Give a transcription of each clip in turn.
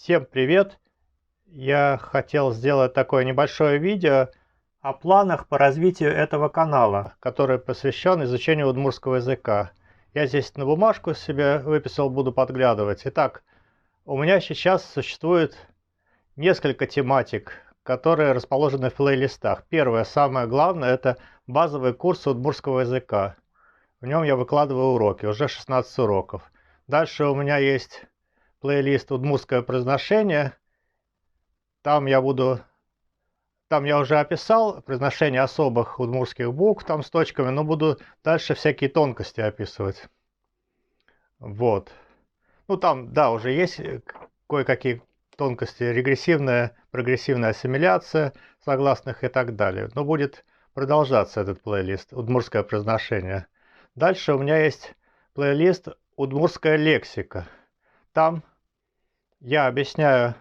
Всем привет! Я хотел сделать такое небольшое видео о планах по развитию этого канала, который посвящен изучению удмуртского языка. Я здесь на бумажку себе выписал, буду подглядывать. Итак, у меня сейчас существует несколько тематик, которые расположены в плейлистах. Первое, самое главное, это базовый курс удмуртского языка. В нем я выкладываю уроки, уже 16 уроков. Дальше у меня есть плейлист «Удмуртское произношение». Там я уже описал произношение особых удмуртских букв, там с точками, но буду дальше всякие тонкости описывать. Вот. Ну там, да, уже есть кое-какие тонкости, регрессивная, прогрессивная ассимиляция согласных и так далее. Но будет продолжаться этот плейлист «Удмуртское произношение». Дальше у меня есть плейлист «Удмуртская лексика». Там я объясняю,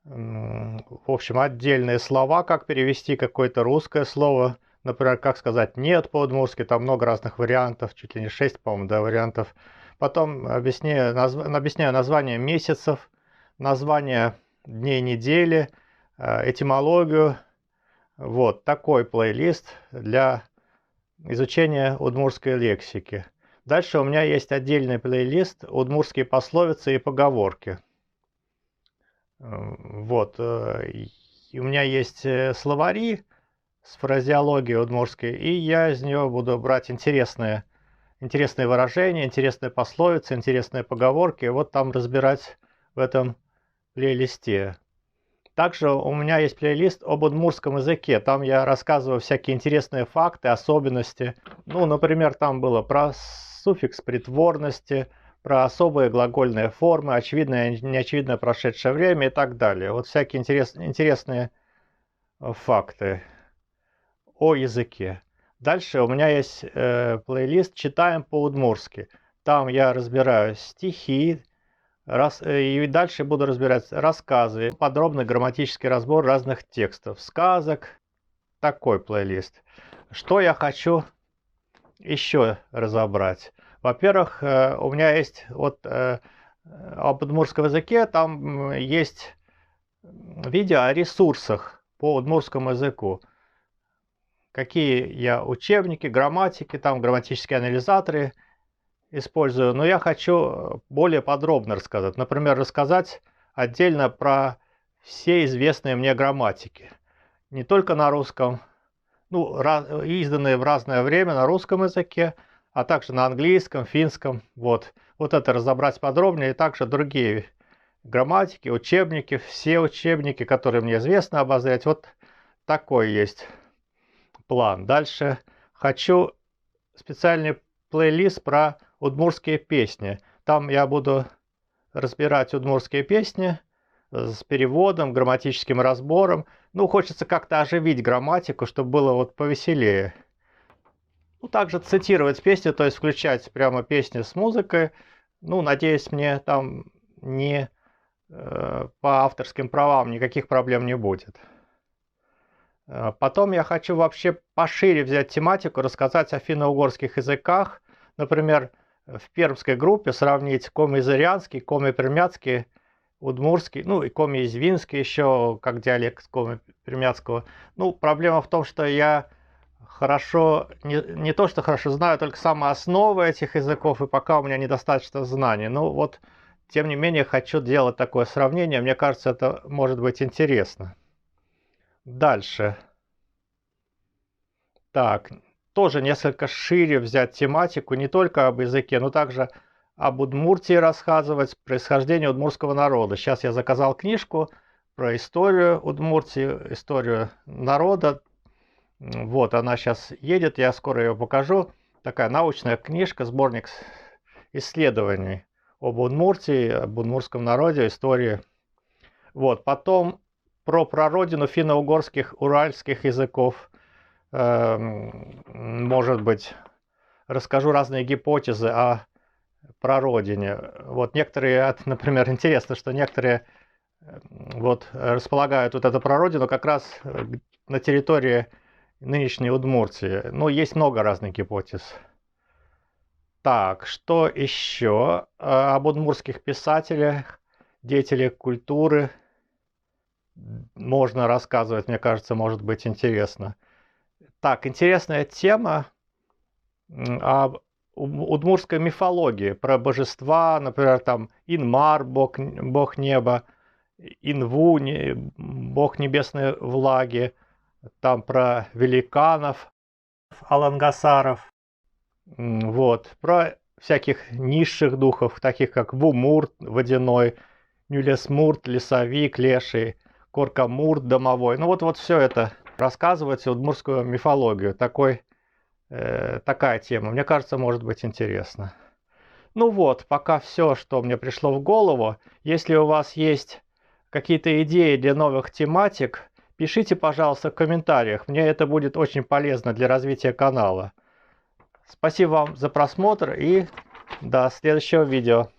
в общем, отдельные слова, как перевести какое-то русское слово. Например, как сказать «нет» по-удмуртски, там много разных вариантов, чуть ли не 6, по-моему, да, вариантов. Потом объясняю название месяцев, название дней недели, этимологию. Вот такой плейлист для изучения удмуртской лексики. Дальше у меня есть отдельный плейлист «Удмуртские пословицы и поговорки». Вот. И у меня есть словари с фразеологией удмуртской, и я из нее буду брать интересные выражения, интересные пословицы, интересные поговорки, вот там разбирать в этом плейлисте. Также у меня есть плейлист об удмуртском языке, там я рассказываю всякие интересные факты, особенности. Ну, например, там было про суффикс притворности, про особые глагольные формы, очевидное и неочевидное прошедшее время и так далее. Вот всякие интересные факты о языке. Дальше у меня есть плейлист «Читаем по-удмуртски». Там я разбираю стихи, и дальше буду разбирать рассказы, подробный грамматический разбор разных текстов, сказок. Такой плейлист. Что я хочу еще разобрать? Во-первых, у меня есть вот об удмуртском языке, там есть видео о ресурсах по удмуртскому языку. Какие я учебники, грамматики, там грамматические анализаторы использую, но я хочу более подробно рассказать. Например, рассказать отдельно про все известные мне грамматики. Не только на русском, ну, изданные в разное время на русском языке, а также на английском, финском. Вот это разобрать подробнее, и также другие грамматики, учебники, все учебники, которые мне известно, обозрять. Вот такой есть план. Дальше хочу специальный плейлист про удмуртские песни. Там я буду разбирать удмуртские песни с переводом, грамматическим разбором. Ну, хочется как-то оживить грамматику, чтобы было вот повеселее. Ну, также цитировать песни, то есть включать прямо песни с музыкой. Ну, надеюсь, мне там не по авторским правам никаких проблем не будет. Потом я хочу вообще пошире взять тематику, рассказать о финно-угорских языках. Например, в пермской группе сравнить коми-зырянский, коми-пермяцкий, удмуртский, ну и коми-извинский еще, как диалект коми-пермяцкого. Ну, проблема в том, что я не то что хорошо знаю, только самые основы этих языков, и пока у меня недостаточно знаний. Ну вот, тем не менее, хочу делать такое сравнение, мне кажется, это может быть интересно. Дальше. Так, тоже несколько шире взять тематику, не только об языке, но также об Удмуртии рассказывать, происхождение удмуртского народа. Сейчас я заказал книжку про историю Удмуртии, историю народа. Вот, она сейчас едет, я скоро ее покажу. Такая научная книжка, сборник исследований об Удмуртии, об удмуртском народе, истории. Вот, потом про прародину финно-угорских, уральских языков. Может быть, расскажу разные гипотезы о прародине. Вот некоторые, например, интересно, что некоторые вот располагают вот эту прародину как раз на территории нынешней Удмуртии. Ну, есть много разных гипотез. Так, что еще об удмуртских писателях? деятели культуры. Можно рассказывать, мне кажется, может быть интересно. Так, интересная тема об удмуртской мифологии, про божества, например, там Инмар, бог неба, Инву, бог небесной влаги, там про великанов, алангасаров, вот, про всяких низших духов, таких как Вумурт водяной, Нюлесмурт лесовик, леший, Коркамурт домовой. Ну вот все это рассказывается удмуртскую мифологию. Такая тема. Мне кажется, может быть интересно. Ну вот, пока все, что мне пришло в голову. Если у вас есть какие-то идеи для новых тематик, пишите, пожалуйста, в комментариях. Мне это будет очень полезно для развития канала. Спасибо вам за просмотр и до следующего видео.